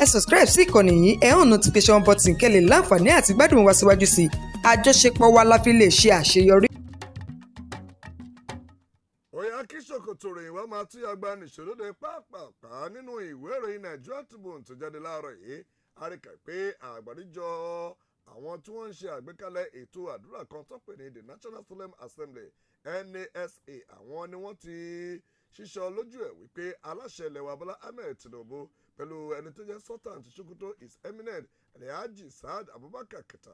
ẹ subscribe sí ìkànnì yìí, ẹ hàn notification button kẹ́ lè láǹfààní àti gbádùn wa síwájú sí i. Àjọṣepọ̀ wa la fi lè ṣe àṣeyọrí. Oya kí ṣòkòtò ròyìn wá máa tún yàgbá nìṣòlódé pàápàá nínú ìwé ìròyìn Nigeria Tribune tó jáde láàárọ̀ yìí. A rí kà pé àgbáríjọ àwọn tí wọ́n ń ṣe àgbékalẹ̀ ètò àdúrà kan tó pè ní the National Solemn Assembly NASA, àwọn ni wọ́n ti ṣíṣọ lójú ẹ̀ wípé aláṣẹ ilẹ̀ wa Bọ́lá Ahmed Tinubu pẹ̀lú ẹni tó jẹ́ Sultan ti Sokoto His Eminent Alhaji Saad Abubakar Keta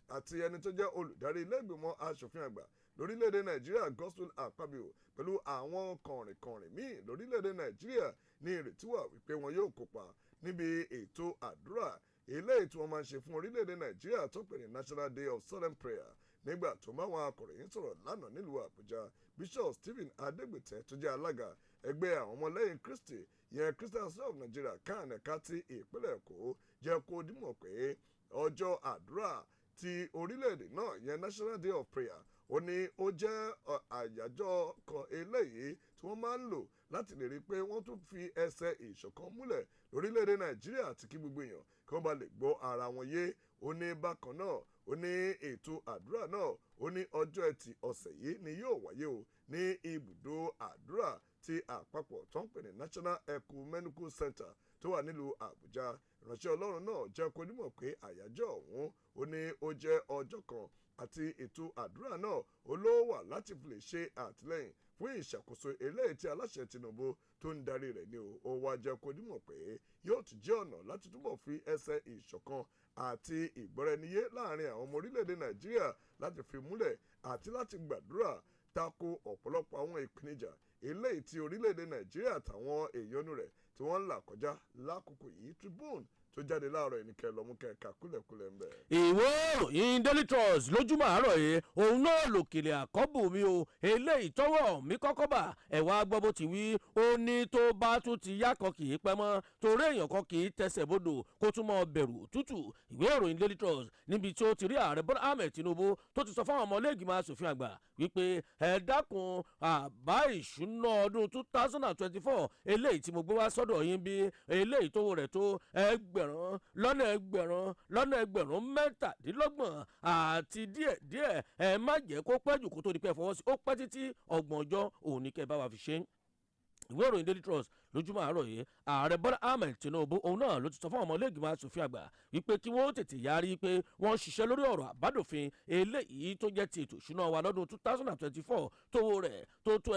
àti ẹni tó jẹ́ olùdarí ilé ìgbìmọ̀ aṣòfin àgbà lórílẹ̀‐èdè Nàìjíríà Godswill Akpabio pẹ̀lú àwọn kọ̀rìnkọ̀rìn míì lórílẹ̀‐èdè Nàìjíríà ní ìrètí wà wípé wọn yóò kópa níbi ètò àdúrà eléyìí tí wọ́n máa ń ṣe fún orílẹ̀‐èdè Nàìjíríà tó pè ní National Day of Solemn Prayer. Nígbà tó bá àwọn akọ̀ròyìn sọ̀rọ̀ lánàá nílùú Àbújá, Bishop Stephen Adegbite tó jẹ́ alága ẹgbẹ́ àwọn ọmọlẹ́yìn Kristi yẹn Christian Association of Nigeria kan ẹ̀ka ti ìpínlẹ̀ Èkó jẹ́ kó dímọ̀ pé ọjọ́ àdúrà ti orílẹ̀-èdè náà yẹn National Day of Prayer ó ní ó jẹ́ àyájọ́ kan eléyìí tí wọ́n máa ń lò láti lè rí i pé wọ́n tún fi ẹsẹ̀ ìṣọ̀kan múlẹ̀ lórílẹ̀-èdè Nàìjíríà àti kí gbogbo èèyàn kí wọ́n bá lè gbọ́ ara wọn yé. Ó ní bákan náà ó ní ètò àdúrà náà ó ní ọjọ́ ẹtì ọ̀sẹ̀ yìí ni yóò wáyé o ní ibùdó àdúrà ti àpapọ̀ tó ń pè ní National Ecumenical Center tó wà nílùú Àbújá. Ìránṣẹ́ Ọlọ́run náà jẹ́ kó nímọ̀ pé àyájọ́ ọ̀hún ó ní ó jẹ́ ọjọ́ kan àti ètò àdúrà náà ó ló wà láti fi lè ṣe àtìlẹ́yìn fún ìṣàkóso eléyìí tí aláṣẹ Tinubu tó ń darí rẹ̀ ni ó wá jẹ́ kó nímọ̀ pé yóò tún jẹ́ ọ̀nà láti túbọ̀ fi ẹsẹ̀ ìṣọ̀kan àti ìgbọ́ra-ẹniyé láàrin àwọn ọmọ orílẹ̀-èdè Nàìjíríà láti fi múlẹ̀ àti láti gbàdúrà tako ọ̀pọ̀lọpọ̀ àwọn ìpèníjà eléyìí tí orílẹ̀-èdè Nàìjíríà àtàwọn èèyàn rẹ̀ tí wọ́n ń là kọjá lákòókò yìí. Tribune tó jáde láàárọ̀ ẹnikẹ́ lọ́mú kẹ́ka kúlẹ̀kúlẹ̀ ń bẹ̀. ìwé ìròyìn Daily Trust lójúmọ́ àárọ̀ yìí òun náà lòkèlè àkọ́bù mi o eléyìí tọ́wọ́ mi kọ́kọ́ bà ẹ̀wà gbọ́ bó ti wí ó ní tó bá tún ti yá kan kì í pẹ́ mọ́ torí èèyàn kan kì í tẹsẹ̀ bodò kó tún mọ́ bẹ̀rù tútù. ìwé ìròyìn Daily Trust níbi tí ó ti rí ààrẹ Bọ́lá Ahmed Tinubu tó ti sọ fáwọn ọmọ ilé-ìgbìmọ̀ asòfin àgbà wípé ẹ dákun àbá ìṣúná ọdún 2024 eléyìí tí mo gbé wá sọ́dọ̀ yín bí eléyìí tó rẹ̀ tó ẹgbẹ̀rún mẹ́tàdínlọ́gbọ̀n àti díẹ̀ ẹ má jẹ́ kó pẹ́ jù kó tó di pẹ́ fọwọ́ sí ó pẹ́ títí ọgbọ̀n ọjọ́ òun ní kẹ́ bá wa fi ṣe. ìwé ìròyìn Daily Trust lójúmọ́ àárọ̀ yìí ààrẹ Bọ́lá Ahmed Tinubu òun náà ló ti sọ fún ọmọ ilé-ìgbìmọ̀ asòfin àgbà wípé kí wọ́n tètè yarí pé wọ́n ṣiṣẹ́ lórí ọ̀rọ̀ àbádòfin eléyìí tó jẹ́ ti ètò ìṣúná wa lọ́dún 2024 tówó rẹ̀ tó tó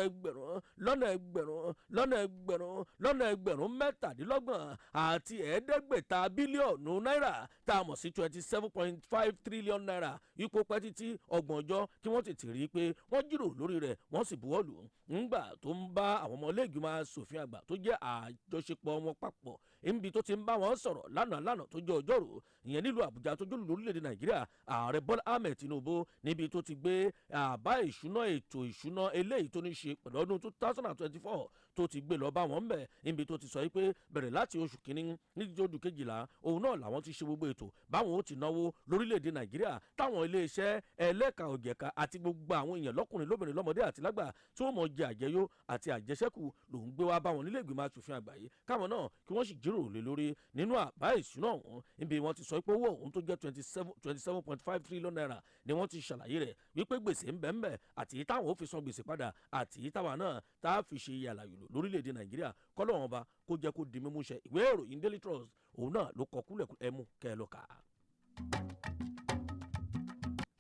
ẹgbẹ̀rún mẹ́tàdínlọ́gbọ̀n àti ẹ̀ẹ́dẹ́gbẹ̀ta bílíọ̀nù náírà tá a mọ̀ sí 27.5 trillion naira ipò pẹ́ títí ọgbọ̀n ọjọ́ kí wọ́n tètè rí i pé wọ́n jíròrò lórí rẹ̀ wọ́n sì buwọ́ lù ú ńgbà tó ń bá àwọn ọmọ ilé-ìgbìmọ̀ asòfin àgbà tó jẹ́ àjọṣepọ̀ wọn papọ̀ níbi tó ti ń bá wọn sọ̀rọ̀ lánàá tó jẹ́ ọjọ́rú ìyẹn nílùú Àbújá tó jólù lórílẹ̀‐èdè Nàìjíríà ààrẹ Bọ́lá Ahmed Tinubu níbi tó ti gbé àbá ìṣúná ètò ìṣúná eléyìí tó ní ṣe pẹ̀lú ọdún 2024 tó ti gbé lọ bá wọn bẹ̀ níbi tó ti sọ pé bẹ̀rẹ̀ láti oṣù kínní nídìí oṣù kejìlá òun náà làwọn ti ṣe gbogbo ètò báwọn ó ti náwó lórílẹ̀‐èdè Nàìjíríà táwọn iléeṣẹ́ ẹlẹ́ka òjẹ̀ka àti gbogbo àwọn èèyàn lọ́kùnrin lóbìnrin lọ́mọdé àti lágbà tí wọ́n mọ̀ jẹ àjẹyó àti àjẹsẹ́kù lòún gbé wá báwọn nílé ìgbìmọ̀ asòfin àgbà yìí káwọn náà kí wọ́n sì jíròrò lé lórí nínú àbá ìṣúná ọ̀hún níbi wọ́n ti sọ pé owó ọ̀hún tó jẹ́ 27.5 trillion naira ni wọ́n ti ṣàlàyé rẹ̀ wípé gbèsè ń bẹ àti táwọn ò fi san gbèsè padà àti táwa náà tá a fi ṣe àlàyé lórílẹ̀‐èdè Nàìjíríà kọ́lọ́wọ́n ọba kó jẹ́ kó di mímú ṣẹ. ìwé ìròyìn Daily Trust òun náà ló kọ kúlẹ̀kú ẹmu kẹ́ ẹ lọ kà á.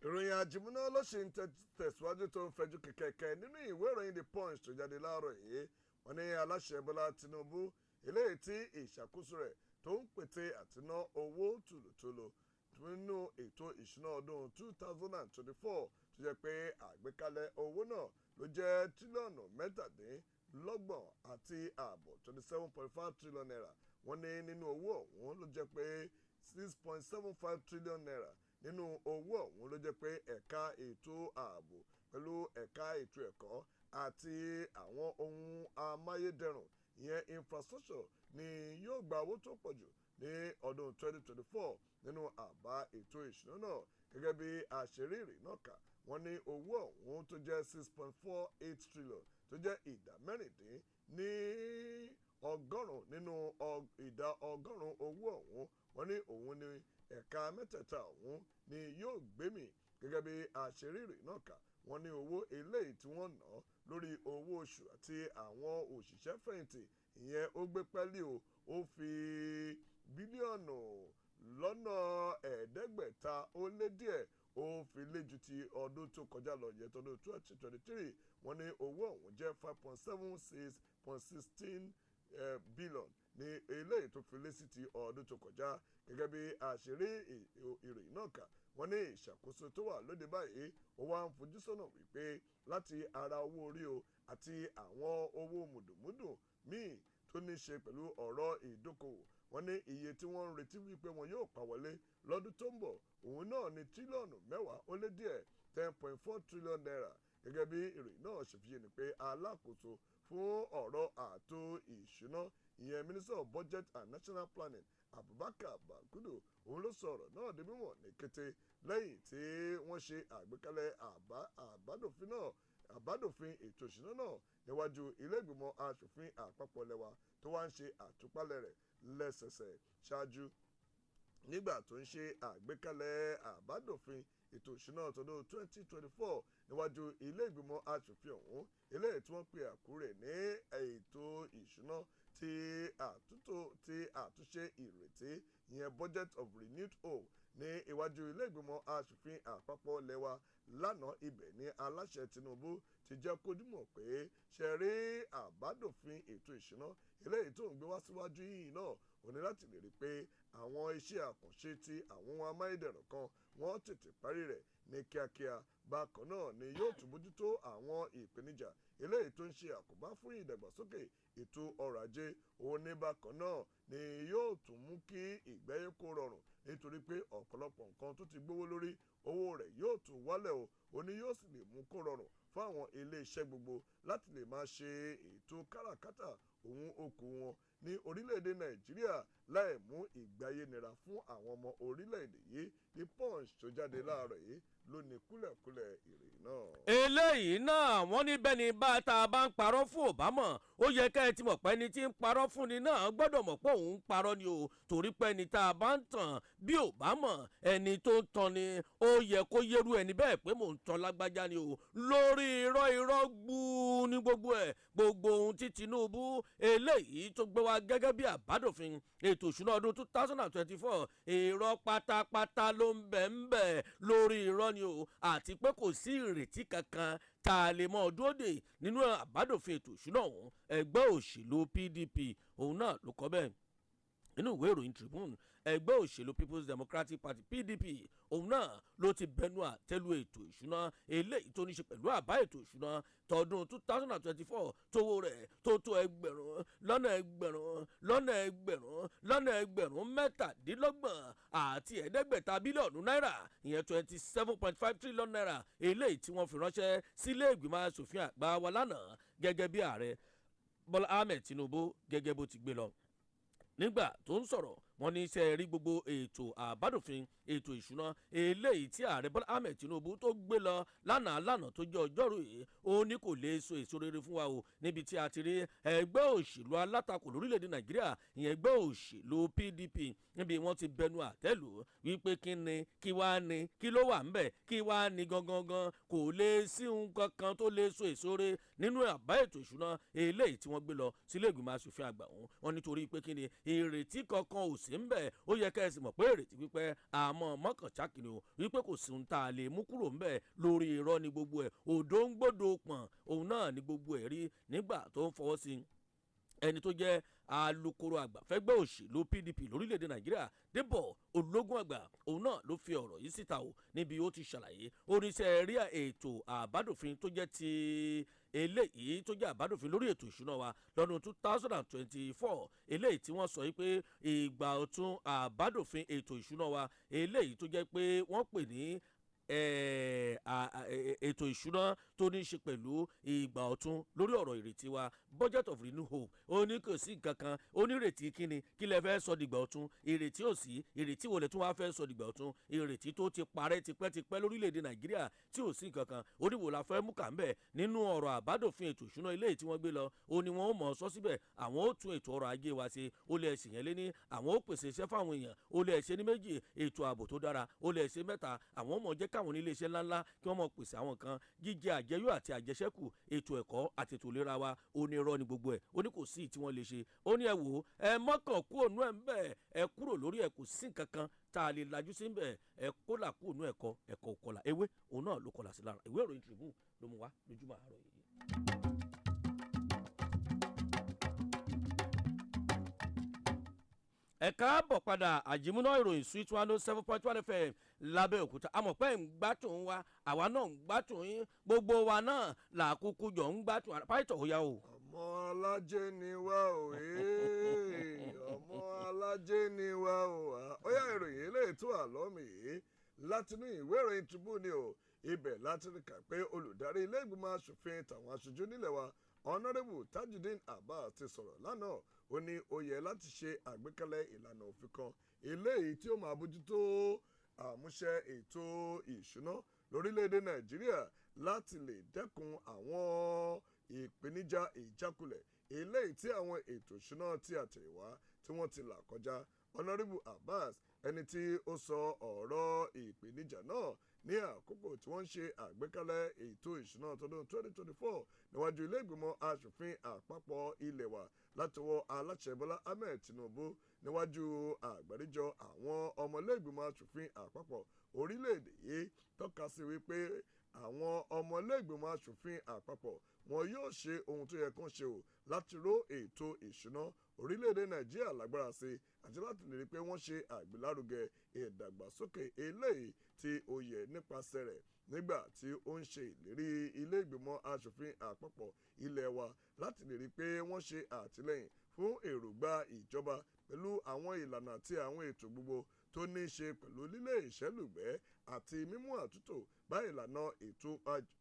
ìròyìn àjìmúná ló ṣe ń tẹ̀síwájú tó ń fẹjú kẹ̀kẹ́ nínú ìwé ìròyìn The Punch tó jáde láàárọ̀ yìí wọ́n ní aláṣẹ Bọ́lá Tinubu eléyìí tí ìṣàkóso rẹ̀ tó ń pète àtiná owó tùlùtùlù nínú ètò ìṣúná ọdún 2024 tó jẹ́ pé àgbékalẹ̀ owó náà ló jẹ́ tírílíọ̀nù mẹ́tàdínlọ́gbọ̀n àti ààbọ̀ 27.5 trillion naira. Wọ́n ní nínú owó ọ̀hún ló jẹ́ pé 6.75 trillion naira nínú owó ọ̀hún ló jẹ́ pé ẹ̀ka ètò ààbò pẹ̀lú ẹ̀ka ètò ẹ̀kọ́ àti àwọn ohun amáyédẹrùn ìyẹn infrastructure ni yóò gba owó tó pọ̀ jù ní ọdún 2024 nínú àbá ètò ìṣúná náà. Gẹ́gẹ́ bí àṣírí náà kà wọ́n ní owó ọ̀hún tó jẹ́ 6.48 trillion tó jẹ́ ìdá mẹ́rìndín ní ọgọ́rùn-ún nínú ìdá ọgọ́rùn-ún owó ọ̀hún. Wọ́n ní òun ni ẹ̀ka mẹ́tẹ̀ẹ̀ta ọ̀hún ni yóò gbémì gẹ́gẹ́ bí àṣírí náà kà. Wọ́n ní owó eléyìí tí wọ́n ná lórí owó oṣù àti àwọn òṣìṣẹ́ fẹ̀yìntì ìyẹn ó gbé pẹ́lí o. Ó fi bílíọ̀nù lọ́nà ẹ̀ẹ́dẹ́gbẹ̀ta ó lé díẹ̀ ó fi lé ju ti ọdún tó kọjá lọ yẹ tọdún 2023. Wọ́n ní owó ọ̀hún jẹ́ 5.76.16 billion ní eléyìí tó fi lé sí ti ọdún tó kọjá gẹ́gẹ́ bí àṣírí ìròyìn náà kà. Wọ́n ní ìṣàkóso tó wà lóde báyìí ó wá ń fojú sọ́nà wípé láti ara owó orí o àti àwọn owó mùdùmúdù míì tó ní ṣe pẹ̀lú ọ̀rọ̀ ìdókòwò. Wọ́n ní iye tí wọ́n ń retí wípé wọn yóò pa wọlé lọ́dún tó ń bọ̀ òun náà ní tírílíọ̀nù 10 ó lé díẹ̀ 10.4 trillion naira gẹ́gẹ́ bí ìròyìn náà ṣe fi yé ni pé alákòóso fún ọ̀rọ̀ ààtò ìṣúná ìyẹn Minister of Budget and National Planning Abubakar Bagudu òun ló sọ̀rọ̀ náà di mímọ̀ ní kété lẹ́yìn tí wọ́n ṣe àgbékalẹ̀ àbádòfin ètò ìṣúná náà níwájú ilé ìgbìmọ̀ aṣòfin àpapọ̀ lẹ́wà tó wá ń ṣe àtúpalẹ̀ rẹ̀ lẹ́sẹsẹ ṣáájú nígbà tó ń ṣe àgbékalẹ̀ àbádòfin ètò ìṣúná tọdún 2024 níwájú ilé ìgbìmọ̀ aṣòfin ọ̀hún eléyìí tí wọ́n pe àkúrè ní ètò ìṣúná ti àtúnṣe ìrètí ìyẹn budget of renewed hope ní iwájú ilé ìgbìmọ̀ aṣòfin àpapọ̀ lẹ́wà lánàá. Ibẹ̀ ní aláṣẹ Tinubu ti jẹ́ kó dímọ̀ pé ṣe rí àbádòfin ètò ìṣúná eléyìí tó ń gbé wá síwájú yìí náà ó ní láti lè rí i pé àwọn iṣẹ́ àkànṣe ti àwọn ohun amáyédẹrùn kan wọ́n tètè parí rẹ̀ ní kíákíá. Bákan náà ni yóò tún bójútó àwọn ìpèníjà eléyìí tó ń ṣe àkóbá fún ìdàgbàsókè ètò ọrọ̀ ajé. Òun ní bákan náà ni yóò tún mú kí ìgbáyé kó rọrùn nítorí pé ọ̀pọ̀lọpọ̀ nǹkan tó ti gbówó lórí owó rẹ̀ yóò tún wálẹ̀ o. Ó ní yóò sì lè mú kó rọrùn fún àwọn ilé-iṣẹ́ gbogbo láti lè máa ṣe ètò káràkátà òun okòwò wọn ní orílẹ̀-èdè Nàìjíríà láì mú ìgbáyé nira fún àwọn ọmọ orílẹ̀-èdè yìí. The Punch tó jáde láàárọ̀ yìí ló ní kúlẹ̀kúlẹ̀ ìròyìn náà. Eléyìí náà wọ́n ní bẹ́ẹ̀ ni bá ta bá ń parọ́ fún Obama ó yẹ ká ẹ ti mọ̀ pé ẹni tí ń parọ́ fún ni náà gbọ́dọ̀ mọ̀ pé òun ń parọ́ ni o torí pé ẹni tá a bá ń tàn bí Obama ẹni tó ń tan ni ó yẹ kó yẹrù ẹni bẹ́ẹ̀ pé mò ń tan lágbájá ni o lórí irọ́ gbúú ní gbogbo ohun tí Tinubu eléyìí tó gbé wá gẹ́gẹ́ bí àbádòfin ètò ìṣúná ọdún 2024 irọ́ pátápátá ló ń bẹ lórí irọ́ ni o àti pé kò sí ìrètí kankan tá a lè mọ ọdún òde nínú àbádòfin ètò ìṣúná ọ̀hún. Ẹgbẹ́ òṣèlú PDP òun náà ló kọ bẹ́ẹ̀ nínú ìwé ìròyìn Tribune. Ẹgbẹ́ òṣèlú People's Democratic Party PDP òun náà ló ti bẹnu àtẹ́lu ètò ìṣúná eléyìí tó ní ṣe pẹ̀lú àbá ètò ìṣúná tọdún 2024 tówó rẹ̀ tó ẹgbẹ̀rún mẹ́tàdínlọ́gbọ̀n àti ẹ̀ẹ́dẹ́gbẹ̀ta bílíọ̀nù náírà ìyẹn 27.5 trillion naira eléyìí tí wọ́n fi ránṣẹ́ sílé ìgbìmọ̀ aṣòfin àgbà wa lánàá gẹ́gẹ́ bí ààrẹ Bọ́lá Ahmed Tinubu gẹ́gẹ́ bó ti gbé lọ. Nígbà tó ń sọ̀rọ̀ wọ́n ní iṣẹ́ rí gbogbo ètò àbádòfin ètò ìṣúná eléyìí tí ààrẹ Bọ́lá Ahmed Tinubu tó gbé lọ lánàá tó jẹ́ ọjọ́rú yìí ó ní kò lè so èso rere fún wa o níbi tí a ti rí ẹgbẹ́ òṣèlú alátakò lórílẹ̀‐èdè Nàìjíríà ìyẹn ẹgbẹ́ òṣèlú PDP níbi wọ́n ti bẹnu àtẹ́lù wípé kí wá ní kí ló wà ńbẹ̀ kí wá ní gangan kò lè sí nǹkan kan tó lè so èso rere nínú àbá ètò ìṣúná eléyìí tí wọ́n gbé lọ sílé ìgbìmọ̀ aṣòfin àgbà wọn nítorí pé ìrètí kankan ò sí ńbẹ̀ ó yẹ ká ẹ sì mọ̀ pé ìrètí pípẹ́ àmọ́ mọ́kànṣákìnì o wípé kò sí ohun tá a lè mú kúrò ńbẹ̀ lórí irọ́ ní gbogbo ẹ̀ òdo ń gbọ́dọ̀ pọ̀n òun náà ní gbogbo ẹ̀ rí nígbà tó ń fọwọ́ sí ẹni tó jẹ́ alukoro àgbà fẹ́gbẹ́ òṣèlú PDP lórílẹ̀‐èdè Nàìjíríà Débọ̀ Ológun àgbà òun náà ló fi ọ̀rọ̀ yìí síta o níbi ó ti ṣàlàyé oníṣẹ́ rí ètò àbádòfin tó jẹ́ ti eléyìí tó jẹ́ àbádòfin lórí ètò ìṣúná wa lọ́dún 2024 eléyìí tí wọ́n sọ pé ìgbà ọ̀tun àbádòfin ètò ìṣúná wa eléyìí tó jẹ́ pé wọ́n pè ní ètò ìṣúná tó ní í ṣe pẹ̀lú ìgbà ọ̀tun lórí ọ̀rọ̀ ìrètí wa budget of renew hope ó ní kò sí nǹkan kan ó ní ìrètí kíni kí lẹ fẹ́ sọ dìgbà ọ̀tun ìrètí ò sí ìrètí wo lẹ tún wá fẹ́ sọ dìgbà ọ̀tun ìrètí tó ti parẹ́ tipẹ́tipẹ́ lórílẹ̀‐èdè nàìjíríà tí ò sí nǹkan kan ó ní wò la fẹ́ mú kà ń bẹ̀ nínú ọ̀rọ̀ àbádòfin ètò ìṣúná ilé tí wọ́n gbé lọ ó ní wọ́n ó mọ̀ ọ́ sọ síbẹ̀ àwọn ó tún ètò ọrọ̀ ajé wa ṣe ó lè ṣe yẹn lé ní àwọn ó pèsè iṣẹ́ fáwọn èèyàn ó lè ṣe ní méjì ètò ààbò tó dára ó lè ṣe mẹ́ta àwọn ó mọ̀ jẹ́ káwọn onílé iṣẹ́ ńláńlá kí wọ́n mọ̀ pèsè àwọn kan jíjẹ àjẹyó àti àjẹṣẹ́kù ètò ẹ̀kọ́ àti ètò ìlera wa ó ní irọ́ ni gbogbo ẹ̀ ó ní kò sí tí wọ́n lè ṣe ó ní ẹ wò ó ẹ mọ́kàn kú òun ẹ̀ ń bẹ̀ ẹ kúrò lórí ẹ̀ kò sí nǹkan kan tá a lè lajú sí ń bẹ̀ ẹ kó là kú òun ẹ̀kọ́ òkọlà ewé òun náà ló kọlà sí lára ìwé ìròyìn Tribune ló mú wá lójúmọ́ àárọ̀ yìí. ẹ káàbọ̀ padà àjìmúná ìròyìn Sweet 107.1 FM lábẹ́òkúta amọ̀pẹ́ ń gbátùn wa àwa náà ń gbátùn yín gbogbo wa náà làkúkú jọ ń gbátùn pàìtọ̀ ó yá o. ọmọ alájẹ ni wá o ọmọ alájẹ ni wá o ó yá ìròyìn eléyìí tó àlọ́ mi yìí látinú ìwé ìròyìn Tribune ni o ibẹ̀ láti rí kà pé olùdarí ilé ìgbìmọ̀ asòfin tàwọn aṣojú nílẹ̀ wa Honourable Tajudeen Abbas ti sọ̀rọ̀ lánàá ó ní ó yẹ láti ṣe àgbékalẹ̀ ìlànà òfin kan eléyìí tí ó máa bójútó àmúṣe ètò ìṣúná lórílẹ̀‐èdè Nàìjíríà láti lè dẹ́kun àwọn ìpèníjà ìjákulẹ̀ eléyìí tí àwọn ètò ìṣúná tí àtẹ̀wá tí wọ́n ti là kọjá. Honourable Abbas ẹni tí ó sọ ọ̀rọ̀ ìpèníjà náà ní àkókò tí wọ́n ń ṣe àgbékalẹ̀ ètò ìṣúná tọdún 2024 níwájú ilé ìgbìmọ̀ asòfin àpapọ̀ ilé wa látọwọ́ aláṣẹ Bọ́lá Ahmed Tinubu níwájú àgbáríjọ àwọn ọmọlẹ́gbìmọ̀ asòfin àpapọ̀ orílẹ̀-èdè yìí tọ́ka sí wípé àwọn ọmọlẹ́gbìmọ̀ asòfin àpapọ̀ wọn yóò ṣe ohun tó yẹ kán ṣe o láti ró ètò ìṣúná orílẹ̀-èdè Nàìjíríà lágbára sí àti láti lè rí pé wọ́n ṣe àgbélárugẹ ìdàgbàsókè eléyìí tí ó yẹ nípasẹ̀ rẹ̀ nígbà tí ó ń ṣe ìlérí ilé ìgbìmọ̀ asòfin àpapọ̀ ilé wa láti lè rí pé wọ́n ṣe àtìlẹ́yìn fún èròǹgbà ìjọba pẹ̀lú àwọn ìlànà àti àwọn ètò gbogbo tó ní í ṣe pẹ̀lú lílé ìṣẹ́lùgbẹ́ àti mímú àtúntò bá ìlànà ètò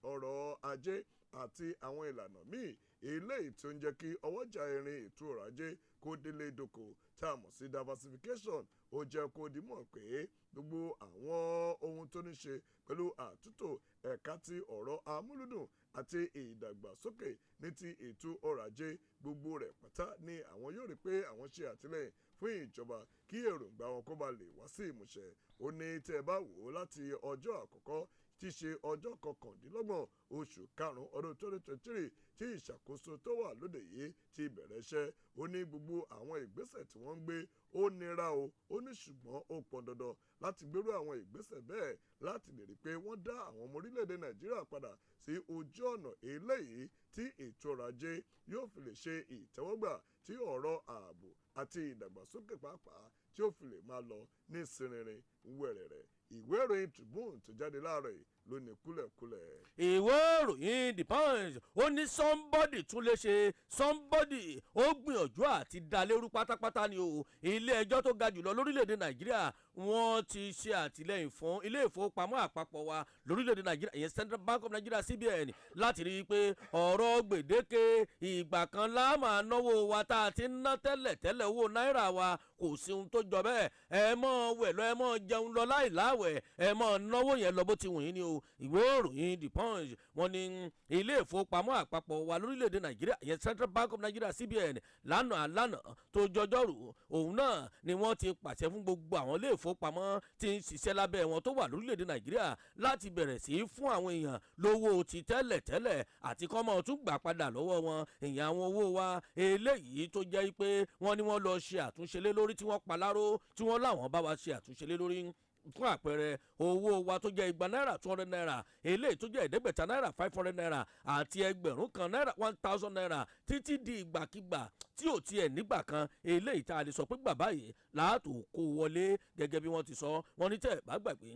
ọrọ̀ ajé àti àwọn ìlànà míì eléyìí tó ń jẹ́ kí ọwọ́jà irin ètò ọrọ̀ ajé kó délé dóko tá a mọ̀ sí diversification ó jẹ́ kó dimọ̀ pé gbogbo àwọn ohun tó ní ṣe pẹ̀lú àtúntò ẹ̀ka ti ọ̀rọ̀ amúlùdùn àti ìdàgbàsókè ní ti ètò ọrọ̀ ajé gbogbo rẹ̀ pátá ni àwọn yóò rí pé àwọn ṣe àtìlẹ́yìn fún ìjọba kí èròǹgbà wọn kó ba lè wá sí ìmúṣẹ. ó ní tẹ́ ẹ bá wò ó láti ọjọ́ àkọ́kọ́ tí í ṣe ọjọ́ kọkàndínlọ́gbọ̀n oṣù karùn-ún ọdún 2023 tí ìṣàkóso tó wà lóde yìí ti bẹ̀rẹ̀ iṣẹ́ ó ní gbogbo àwọn ìgbésẹ̀ tí wọ́n ń gbé ó nira o ó ní ṣùgbọ́n ó pọn dandan láti gbérú àwọn ìgbésẹ̀ bẹ́ẹ̀ láti lè rí i pé wọ́n dá àwọn ọmọ orílẹ̀-èdè Nàìjíríà padà sí ojú ọ̀nà eléyìí tí ètò ọrọ̀ ajé yóò fi lè ṣe ìtẹ́wọ́gbà tí ọ̀rọ̀ ààbò àti ìdàgbàsókè pàápàá tí ó fi lè máa lọ ní sinrin wẹ̀rẹ̀rẹ̀. ìwé ìròyìn Tribune tó jáde láàárọ̀ yìí ló ní kúlẹ̀kúlẹ̀. ìwé ìròyìn The Punch ó ní somebody tún lè ṣe somebody ó gbìyànjú àti dá lérú pátápátá ni o ilé ẹjọ́ tó ga jùlọ lórílẹ̀‐èdè Nàìjíríà wọ́n ti ṣe àtìlẹ́yìn fún ilé ìfowópamọ́ àpapọ̀ wa lórílẹ̀‐èdè Nàìjíríà ìyẹn Central Bank of Nigeria CBN láti rí i pé ọ̀rọ̀ gbèdéke ìgbà kan la máa náwó wa tá a ti ń ná tẹ́lẹ̀ owó náírà wa kò sí ohun tó jọ bẹ́ẹ̀ ẹ mọ́ wẹ̀ lọ ẹ mọ́ jẹun lọ láìláwẹ̀ ẹ mọ́ náwó yẹn lọ bó ti wù yín ni o ìwé ìròyìn The Punch wọ́n ní ilé ìfowópamọ́ àpapọ̀ wa lórílẹ̀‐èdè Nàìjíríà ìyẹn Central Bank of Nigeria CBN lánàá tó jọjọ́rú òun náà ni wọ́n ti pàṣẹ fún gbogbo àwọn ilé ìfowópamọ́ tí ń ṣiṣẹ́ lábẹ́ wọn tó wà lórílẹ̀‐èdè Nàìjíríà láti bẹ̀rẹ̀ sí í fún àwọn èèyàn lówó ti tẹ́lẹ̀ àti kọ́mọ tún gbà padà lọ́wọ́ wọn èèyàn àwọn owó wa eléyìí tó jẹ́ pé wọ́n ní wọ́n lọ ṣe àtúnṣe lé lórí tí wọ́n paláró tí wọ́n láwọn bá wa ṣe àtúnṣe lé lórí fún àpẹẹrẹ owó wa tó jẹ́ igba náírà 200 naira eléyìí tó jẹ́ ẹ̀ẹ́dẹ́gbẹ̀ta náírà 500 naira àti ẹgbẹ̀rún kan náírà 1000 naira títí di ìgbàkigbà tí ò tiẹ̀ nígbà kan eléyìí tá a lè sọ pé bàbá yìí láàtò kó wọlé gẹ́gẹ́ bí wọ́n ti sọ wọ́n ní tẹ̀ bá gbàgbé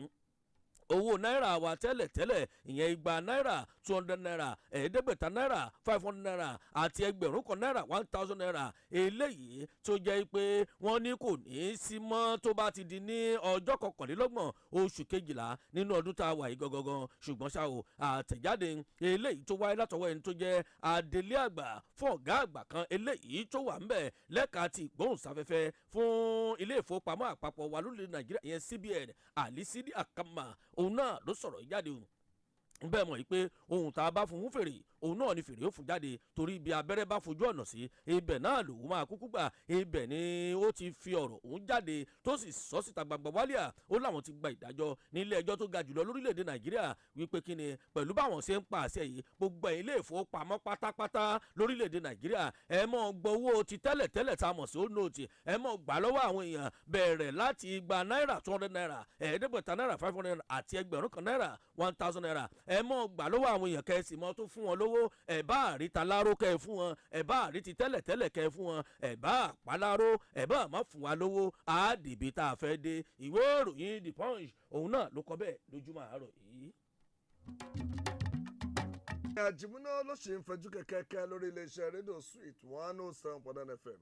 owó náírà wa tẹ́lẹ̀tẹ́lẹ̀ ìyẹn igba náírà 200 náírà ẹ̀ẹ́dẹ́gbẹ̀ta náírà 500 náírà àti ẹgbẹ̀rún kan náírà 1000 náírà eléyìí tó jẹ́ pé wọ́n ní kò ní í sí mọ́ tó bá ti di ní ọjọ́ kọkànlélọ́gbọ̀n oṣù kejìlá nínú ọdún tá a wà yìí gangan ṣùgbọ́n ṣá o àtẹ̀jáde eléyìí tó wáyé látọwọ́ ẹni tó jẹ́ adelé àgbà fún ọ̀gá àgbà kan eléyìí tó wà ńbẹ̀ lẹ́ka ti ìgbóhùnsáfẹ́fẹ́ fún ilé ìfowópamọ́ àpapọ̀ wa lórílẹ̀ nàìjíríà ìyẹn CBN Alisidi Akama òun náà ló sọ̀rọ̀ jáde o bẹ́ẹ̀ mọ̀ yìí pé ohun tá a bá fún fèrè òun náà ni fèrè ó fún jáde torí ibi abẹ́rẹ́ bá fojú ọ̀nà sí ibẹ̀ náà lòun máa kúkú gbà ibẹ̀ ni ó ti fi ọ̀rọ̀ òun jáde tó sì sọ síta gbangba wálíà ó láwọn ti gba ìdájọ́ nílé ẹjọ́ tó ga jùlọ lórílẹ̀‐èdè nàìjíríà wípé kí ni pẹ̀lú báwọn ṣe ń pa àṣẹ yìí gbogbo ilé ìfowópamọ́ pátápátá lórílẹ̀‐èdè nàìjíríà ẹ mọ̀ gbọ́ owó ti tẹ́lẹ̀ tá a mọ̀ sí ó nóòtì ẹ mọ̀ gbà lọ́wọ́ àwọn èèyàn bẹ̀rẹ̀ láti igba náírà 200 náírà ẹ̀ẹ́dẹ́gbẹ̀ta náírà 500 náírà àti ẹgbẹ̀rún kan náírà 1000 náírà ẹ mọ̀ gbà lọ́wọ́ àwọn èèyàn kẹ́sì mọ́ tó fún wọn lówó ẹ̀ bá àríta láró kẹ́ ẹ fún wọn ẹ̀ bá àríti tẹ́lẹ̀ kẹ́ ẹ fún wọn ẹ̀ bá àpáláró ẹ̀ bá àmọ́ fún wa lówó àádìbí tá a fẹ́ dé ìwé ìròyìn The Punch òun náà ló kọ bẹ́ẹ̀ lójúmọ́ àárọ̀ yìí. àjìmúná ló ṣe ń fẹjú kẹ̀kẹ́ lórí iléeṣẹ́ rédíò Sweet 107.9 FM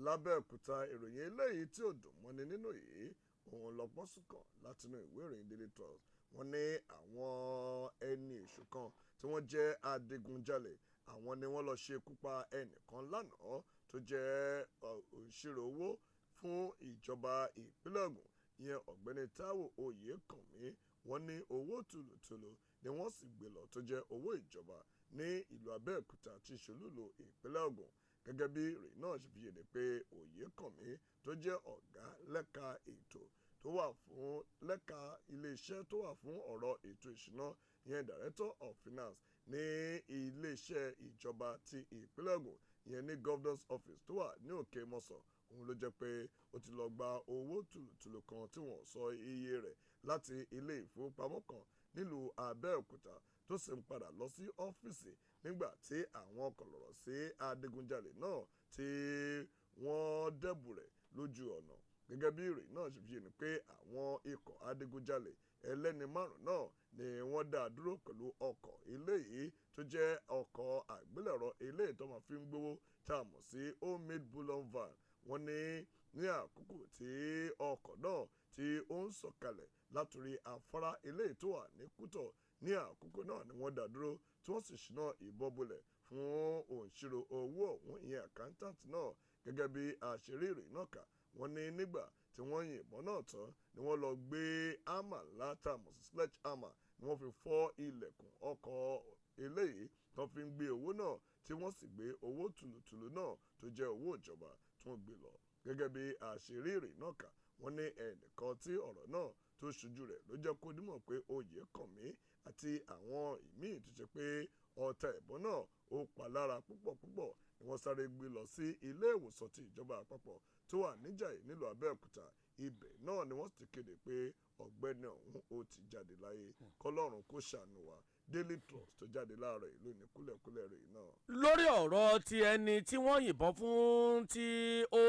lábẹ́òkúta ìròyìn eléyìí tí ò dùn mọ́ni nínú yìí òun lọ́pọ̀ sùkàn látinú ìwé ìròyìn Daily Trust wọ́n ní àwọn ẹni èṣù kan tí wọ́n jẹ́ adigunjalè àwọn ni wọ́n lọ ṣekú pa ẹnìkan lánàá tó jẹ́ òṣìṣẹ́ owó fún ìjọba ìpínlẹ̀ Ògùn ìyẹn ọ̀gbẹ́ni Taiwo Oyekanmi wọ́n ní owó tùlùtùlù ni wọ́n sì gbé lọ tó jẹ́ owó ìjọba ní ìlú Abẹ́òkúta tí ṣolúlu ìpínlẹ̀ Ògùn gẹ́gẹ́ bí ìròyìn náà ṣe fi yé pé Oyekanmi tó jẹ́ ọ̀gá lẹ́ka ètò tó wà fún lẹ́ka iléeṣẹ́ tó wà fún ọ̀rọ̀ ètò ìṣúná ìyẹn Director of Finance ní iléeṣẹ́ ìjọba ti ìpínlẹ̀ Ògùn ìyẹn ní Governor's Office tó wà ní Òkè Mọ́sọ̀ òun ló jẹ́ pé ó ti lọ gba owó tùlùtùlù kan tí wọ́n sọ iye rẹ̀ láti ilé ìfowópamọ́ kan nílùú Abẹ́òkúta tó sì ń padà lọ sí ọ́fíìsì nígbà tí àwọn kọ̀lọ̀rọ̀ sí adigunjalè náà tí wọ́n dẹ́bù rẹ̀ lójú ọ̀nà gẹ́gẹ́ bí ìròyìn náà ṣe fi yé ni pé àwọn ikọ̀ adigunjalè ẹlẹ́ni márùn náà ni wọ́n dá dúró pẹ̀lú ọkọ̀ eléyìí tó jẹ́ ọkọ̀ àgbélẹ̀rọ eléyìí tó máa fi ń gbówó tá a mọ̀ sí homemade bullion van wọ́n ní àkókò tí ọkọ̀ náà tí ó ń sọ̀kalẹ̀ látòrí afárá eléyìí tó wà ní Kútọ̀ ní àkókò náà ni wọ́n dá dúró tí wọ́n sì ṣínà ìbọn bolẹ̀ fún òǹṣirò owó ọ̀hún ìyẹn accountant náà gẹ́gẹ́ bí àṣírí ìròyìn náà kà wọ́n ní nígbà tí wọ́n yìnbọn náà tán ni wọ́n lọ gbé hámà látàmọ̀ sí sledgehammer ni wọ́n fi fọ́ ilẹ̀kùn ọkọ̀ eléyìí tó fi ń gbé owó náà tí wọ́n sì gbé owó tùlùtùlù náà tó jẹ́ owó ìjọba tí wọ́n gbé lọ gẹ́gẹ́ bí àṣírí ìròyìn náà kà wọ́n ní ẹnìkan tí ọ̀rọ̀ náà tó ṣojú rẹ̀ ló jẹ́ kó dímọ̀ pé Oyèkànmí àti àwọn ìmíì tó ṣe pé ọta ìbọn náà ó pa lára púpọ̀ ni wọ́n sáré gbé lọ sí ilé ìwòsàn ti ìjọba àpapọ̀ tó wà níjàyè nílùú Abẹ́òkúta ibẹ̀ náà ni wọ́n ti kéde pé ọ̀gbẹ́ni ọ̀hún ó ti jáde láyé kọ́lọ́run kó ṣàánú wa Daily Trust tó jáde láàárọ̀ ìlú ní kúlẹ̀kúlẹ̀ rẹ̀ náà. lórí ọ̀rọ̀ ti ẹni tí wọ́n yìnbọn fún tí ó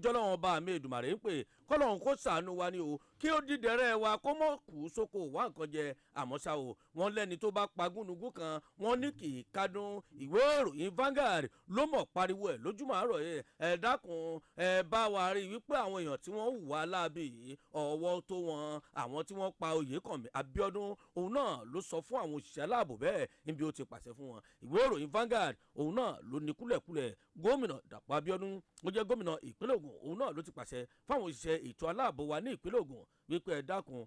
jọ́lọ́wọ́n bá mi Èdùmàrè ń pè kọ́lọ́run kó ṣàánú wa ni o kí ó dídẹ̀rẹ́ wa kó mọ̀ kú sóko wá nǹkan jẹ àmọ́ ṣá o wọ́n lẹ́ni tó bá pa gúnugún kan wọ́n ní kì í kádùn ìwé ìròyìn Vanguard ló mọ̀ pariwo ẹ̀ lójúmọ́ àárọ̀ yẹn ẹ dákun ẹ bá wa rí i wípé àwọn èèyàn tí wọ́n hùwà láabi yìí ọwọ́ tó wọn àwọn tí wọ́n pa Oyèkànmí Abiodun òun náà ló sọ fún àwọn òṣìṣẹ́ aláàbò bẹ́ẹ̀ níbi ó ti pàṣẹ fún wọn ìwé ìròyìn Vanguard òun náà ló ní kúlẹ̀kúlẹ̀ gómìnà Dàpọ̀ Abiodun ó jẹ́ gómìnà ìpínlẹ̀ Ògùn òun náà ló ti pàṣẹ fáwọn òṣìṣẹ́ ètò aláàbò wa ní ìpínlẹ̀ Ògùn wípé ẹ dákun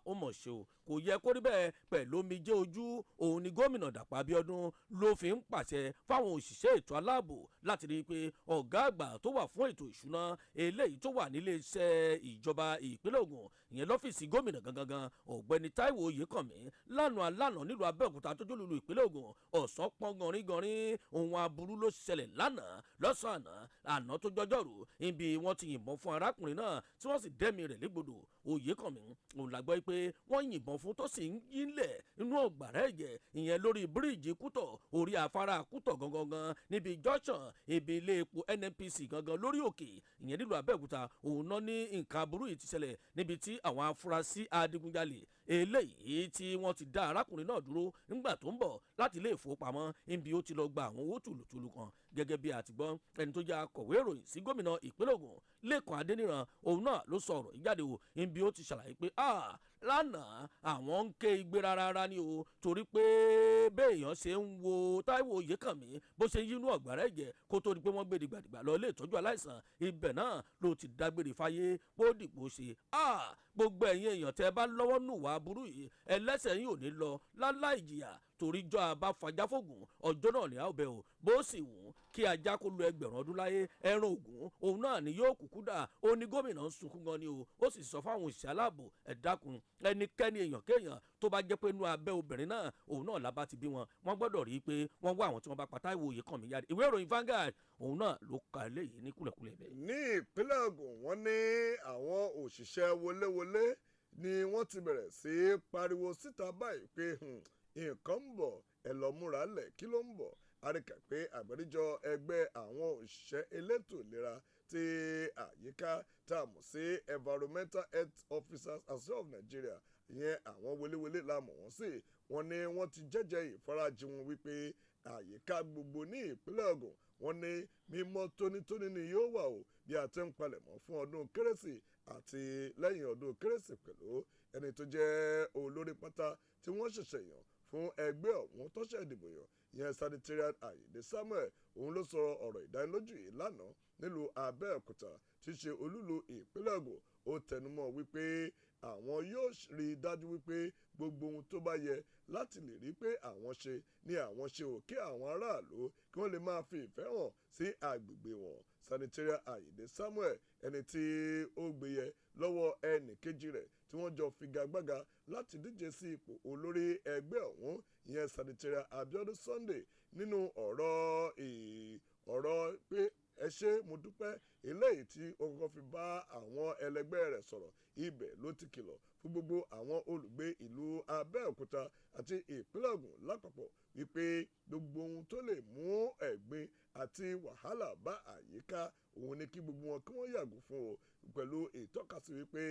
ó mọ̀ ṣe o kò yẹ kó rí bẹ́ẹ̀ pẹ̀lú omijé ojú òun ni gómìnà Dàpọ̀ Abiodun ló fi ń pàṣẹ fáwọn òṣìṣẹ́ ètò aláàbò láti rí i pé ọ̀gá àgbà tó wà fún ètò ìṣúná eléyìí tó wà nílé iṣẹ́ ìjọba ìpínlẹ̀ Ògùn ìyẹn lọ́fíìsì gómìnà gangan ọ̀gbẹ́ni Taiwo Oyèkànmí lánàá nílùú Abẹ́òkúta tó jólùlù ìpínlẹ̀ Ògùn ọ̀sán pọ́n gọ̀ríngọ̀rín ohun aburú ló ṣẹlẹ̀ lánàá lọ́sàn-án àná tó jọjọ́rú ibi wọ́n ti yìnbọn fún arákùnrin náà tí wọ́n sì dẹ́mi rẹ̀ légbodò Oyekanmi òun la gbọ́ pé wọ́n yìnbọn fún tó sì ń yínlẹ̀ inú ọ̀gbàrá ẹ̀jẹ̀ ìyẹn lórí bíríìjì Kútọ̀ orí afárá Kútọ̀ gangan níbi junction ibi ilé epo NNPC gangan lórí òkè ìyẹn nílùú Abẹ́òkúta òun náà ní nǹkan aburú yìí ti ṣẹlẹ̀ níbi tí àwọn afurasí adigunjalè eléyìí tí wọ́n ti dá arákùnrin náà dúró nígbà tó ń bọ̀ láti ilé ìfowópamọ́ níbi ó ti lọ gba àwọn owó tùlùtùlù kan gẹ́gẹ́ bí àtìgbọ́ ẹni tó jẹ́ akọ̀wé ìròyìn sí gómìnà ìpínlẹ̀ Ògùn Lẹ́kan Adéníran òun náà ló sọ ọ̀rọ̀ ìjáde o níbi ó ti ṣàlàyé pé lánàá àwọn ń ké igbe rárá ni o torí pé béèyàn ṣe ń wo Taiwo Oyekanmi bó ṣe ń yínú ọ̀gbàrá ẹ̀jẹ̀ kó tó di pé wọ́n gbé dìgbàdìgbà lọ ilé ìtọ́jú aláìsàn ibẹ̀ náà ló ti dágbére fáyé bó dìgbò ṣe gbogbo ẹ̀yin èèyàn tẹ́ bá lọ́wọ́ nù wá burú yìí ẹlẹ́sẹ̀ yìí ò ní lọ láláì jìyà torí jọ àbá fàjáfògùn ọjọ́ náà ní àwòbẹ̀ o bó sì wù kí ajá kó lo ẹgbẹ̀rún ọdún láyé ẹran ògùn òun náà ni yóò kúkú dà ó ní gómìnà ń sunkún gan ni o ó sì sọ fáwọn òṣìṣẹ́ aláàbò ẹ dákun ẹnikẹ́ni èèyàn kéèyàn tó bá jẹ́ pé inú abẹ́ obìnrin náà òun náà lábá ti bí wọn wọ́n gbọ́dọ̀ rí i pé wọ́n wá àwọn tí wọ́n bá pa Táíwò Oyèkánmi jáde ìwé ìròyìn Vanguard òun náà ló ka eléyìí ní kúlẹ̀kúlẹ̀ bẹ́ẹ̀. ní ìpínlẹ̀ Ògùn wọ́n ní àwọn òṣìṣẹ́ wọléwọlé ni wọ́n ti bẹ̀rẹ̀ sí í pariwo síta báyìí pé nǹkan ń bọ̀ ẹ lọ múra lẹ̀ kí ló ń bọ̀ àríkà pé àgbáríjọ ẹgbẹ́ àwọn òṣìṣẹ́ elétò ìlera ti àyíká tá a mọ̀ sí Environmental Health Officers Association of Nigeria ìyẹn àwọn wọléwọlé la mọ̀ wọ́n sí wọ́n ní wọ́n ti jẹ́jẹ́ ìfarajì wọn wípé àyíká gbogbo ní ìpínlẹ̀ Ògùn wọ́n ní mímọ́ tónítóní ni yóò wà o bí a ti ń palẹ̀mọ́ fún ọdún kérésì àti lẹ́yìn ọdún kérésì pẹ̀lú ẹni tó jẹ́ olórí pátá tí wọ́n ṣẹ̀ṣẹ̀ yàn fún ẹgbẹ́ ọ̀hún tó ṣẹ̀ dìbò yàn ìyẹn Sanitarian Ayinde Samuel òun ló sọ ọ̀rọ̀ ìdánilójú yìí lánàá nílùú Abẹ́òkúta tí í ṣe olúlu ìpínlẹ̀ Ògùn ó tẹnumọ́ wípé àwọn yóò rí i dájú wípé gbogbo ohun tó bá yẹ láti lè rí pé àwọn ṣe ni àwọn ṣe ò kí àwọn aráàlú kí wọ́n lè máa fi ìfẹ́ hàn sí agbègbè wọn. Sanitarian Ayinde Samuel ẹni tí ó gbéyẹ lọ́wọ́ ẹnì kejì rẹ̀ tí wọ́n jọ figagbága láti díje sí ipò olórí ẹgbẹ́ ọ̀hún ìyẹn Sanitarian Abiodun Sunday nínú ọ̀rọ̀ pé ẹ ṣé mo dúpẹ́ eléyìí tí ó kọ́kọ́ fi bá àwọn ẹlẹgbẹ́ rẹ̀ sọ̀rọ̀ ibẹ̀ ló ti kìlọ̀ fún gbogbo àwọn olùgbé ìlú Abẹ́òkúta àti ìpínlẹ̀ Ògùn lápapọ̀ wípé gbogbo ohun tó lè mú ẹ̀gbin àti wàhálà bá àyíká òun ni kí gbogbo wọn kí wọ́n yàgò fún o pẹ̀lú ìtọ́kasí wípé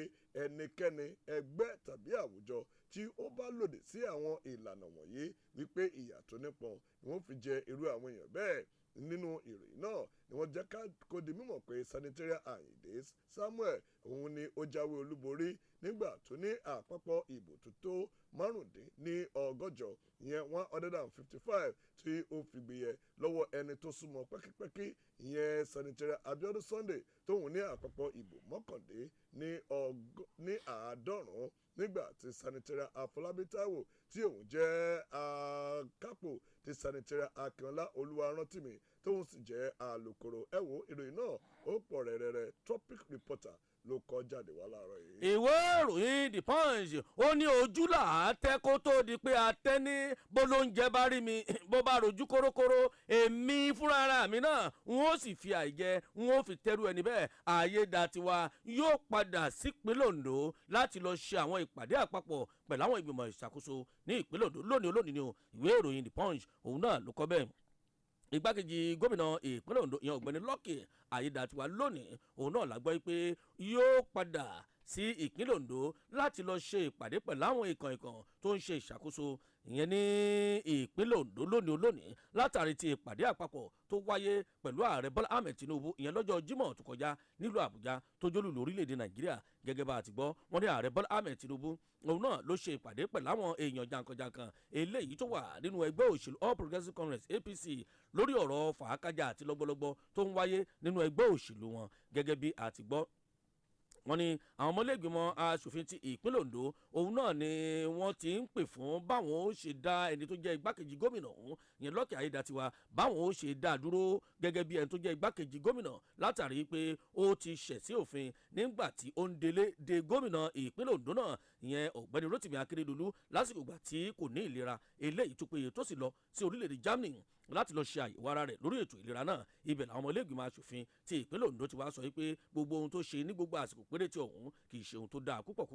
ẹnikẹ́ni ẹgbẹ́ tàbí àwùjọ tí ó bá lòdì sí àwọn ìlànà wọ̀nyí wípé ìyà tó nípọn ni wọ́n fi jẹ irú àwọn èèyàn bẹ́ẹ̀. Nínú ìròyìn náà ni wọ́n jẹ́ kó di mímọ̀ pé Sanitarian Ayinde Samuel òun ni ó jáwé olúborí nígbà tó ní àpapọ̀ ìbò tó tó márùndínlọ́gọ́jọ ìyẹn 155 tí ó fi gbéyẹ lọ́wọ́ ẹni tó súnmọ́ pẹ́kípẹ́kí ìyẹn Sanitarian Abiodun Sunday tóun ní àpapọ̀ ìbò mọ́kàndínláàádọ́rùn-ún nígbà tí Sanitarian Afọlábí Taiwo tí òun jẹ́ kápò ti Sanitarian Akínọlá Olúwarántìmí tóun sì jẹ́ alukoro ìròyìn náà ó pọ̀ rẹ̀rẹ̀rẹ̀ Tropic Reporter ló kọ jáde wá láàárọ̀ yìí. ìwé ìròyìn The Punch ó ní ojú là á tẹ́ kó tó di pé a tẹ́ ní bó ló ń jẹ bá rí mi bó bá rojú kórókóró èmi fúnra ara mi náà n ó sì fi àìjẹ n ó fi tẹ́rù ẹni bẹ́ẹ̀ Ayédatiwa yóò padà sípínlẹ̀ Ondo láti lọ ṣe àwọn ìpàdé àpapọ̀ pẹ̀lú àwọn ìgbìmọ̀ ìṣàkóso ní ìpínlẹ̀ Ondo lónìí ni o ìwé ìròyìn The Punch òun náà ló kọ bẹ́ẹ̀. Igbákejì gómìnà ìpínlẹ̀ Ondo ìyẹn ọ̀gbẹ́ni Lucky Ayédatiwa lónìí òun náà la gbọ́ pé yóò padà sí ìpínlẹ̀ Ondo láti lọ ṣe ìpàdé pẹ̀lú àwọn ìkàn tó ń ṣe ìṣàkóso ìyẹn ní ìpínlẹ̀ Ondo lónìí látàrí ti ìpàdé àpapọ̀ tó wáyé pẹ̀lú ààrẹ Bọ́lá Ahmed Tinubu ìyẹn lọ́jọ́ Jímọ̀ tó kọjá nílùú Àbújá tó jólù lórílẹ̀‐èdè Nàìjíríà gẹ́gẹ́ bá a ti gbọ́ wọ́n ní ààrẹ Bọ́lá Ahmed Tinubu òun náà ló ṣe ìpàdé pẹ̀lú àwọn èèyàn jankan-jankan eléyìí tó wà nínú ẹgbẹ́ òṣèlú All Progressives Congress APC lórí ọ̀rọ̀ fàákájà àti lọ́gbọ́lọ́gbọ́ tó ń wáyé nínú ẹgbẹ́ òṣèlú wọn gẹ́gẹ́ bí a ti gbọ́ wọ́n ní àwọn ọmọlẹ́gbìmọ̀ aṣòfin ti ìpínlẹ̀ Ondo òun náà ni wọ́n ti ń pè fún báwọn ó ṣe dá ẹni tó jẹ́ igbákejì gómìnà ọ̀hún ìyẹn Lucky Ayédatiwa báwọn ó ṣe dá dúró gẹ́gẹ́ bí ẹni tó jẹ́ igbákejì gómìnà látàrí pé ó ti ṣẹ̀ sí òfin nígbà tí ó ń de gómìnà ìpínlẹ̀ Ondo náà ìyẹn ọ̀gbẹ́ni Rotimi Akeredolu lásìkò ìgbà tí kò ní ìlera eléyìí tó péye tó sì lọ sí orílẹ̀-èdè Germany láti lọ ṣe àyẹ̀wò ara rẹ̀ lórí ètò ìlera náà. Ibẹ̀ làwọn ọmọ ilé ìgbìmọ̀ aṣòfin ti ìpínlẹ̀ Ondo ti wá sọ wípé gbogbo ohun tó ṣe ní gbogbo àsìkò péréte ọ̀hún kì í ṣe ohun tó dáa púpọ̀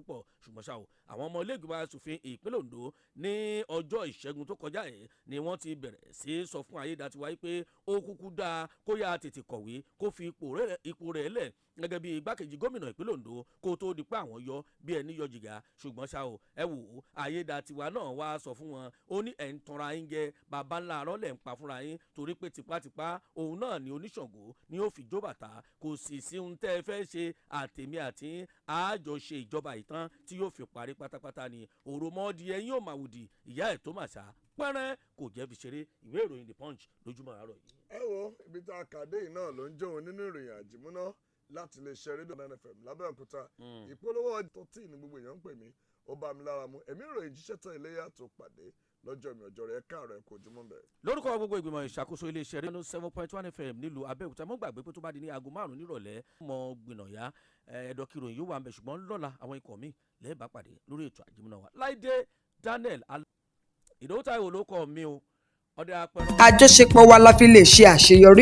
ṣùgbọ́n ṣá o àwọn ọmọ ilé ìgbìmọ̀ aṣòfin ìpínlẹ̀ Ondo ní ọjọ́ ìṣẹ́gun tó kọjá yìí ni wọ́n ti bẹ̀rẹ̀ sí sọ fún Ayédatiwa wípé ó kúkú dáa kó yá tètè kọ̀wé kó fi ipò rẹ̀ lẹ̀ gẹ́gẹ́ bí igbákejì gómìnà ìpínlẹ̀ Ondo kó tó di pé àwọn yọ bí ẹni yọ jìgá. Ṣùgbọ́n ṣá o ẹ wò ó Ayédatiwa náà wá sọ fún wọn ó ní ẹ̀ ń tanra yín jẹ bàbá ńlá arọ́lẹ̀ ń pa fúnra yín torí pé tipátipá òun náà ni oníṣàngó ni ó fi jó bàtà kò sì sí ohun tẹ́ ẹ fẹ́ ṣe àtèmi àti àjọṣe ìjọba ìtàn tí yóò fi parí pátápátá ni òròmọdì ẹ̀yìn ò màwùdì ìyá ẹ̀ tó màṣá pẹ́rẹ́ kò jẹ́ fi ṣeré. Ìwé ìròyìn The Punch lójúmọ́ àárọ̀ yìí. ẹ wo ibi tá a kàdé yìí náà ló ń jóun nínú ìròyìn àjìmúná láti lè ṣe rédíò 9FM lábẹ́òkúta. Ìpolówó ọjọ́ tí ní gbogbo èèyàn ń pè mí ó bá mi lára mu. Èmi ìròyìn jíṣẹ́ tán iléyà tó pàdé lọ́jọ́ mi ọjọ́ rẹ̀ káàárọ̀ ẹ̀kọ́ ojúmọ́ bẹ̀rẹ̀. Lórúkọ gbogbo ìgbìmọ̀ ìṣàkóso iléeṣẹ́ rédíò 7.1 FM nílùú Abẹ́òkúta mọ́ gbàgbé pé tó bá di ní aago 5 nírọ̀lẹ́ mọ́ gbìnàyà ẹ̀dọ́kìròyìn yóò wà ń bẹ̀ ṣùgbọ́n lọ́la àwọn ikọ̀ mi lẹ́ẹ̀bá pàdé lórí ètò àjẹmúná wa. Láìdé Daniel Ìdòwú Taiwo ló kọ́ mi o ọdẹ apẹ̀rọ. àjọṣepọ̀ wa la fi lè ṣe àṣeyọrí.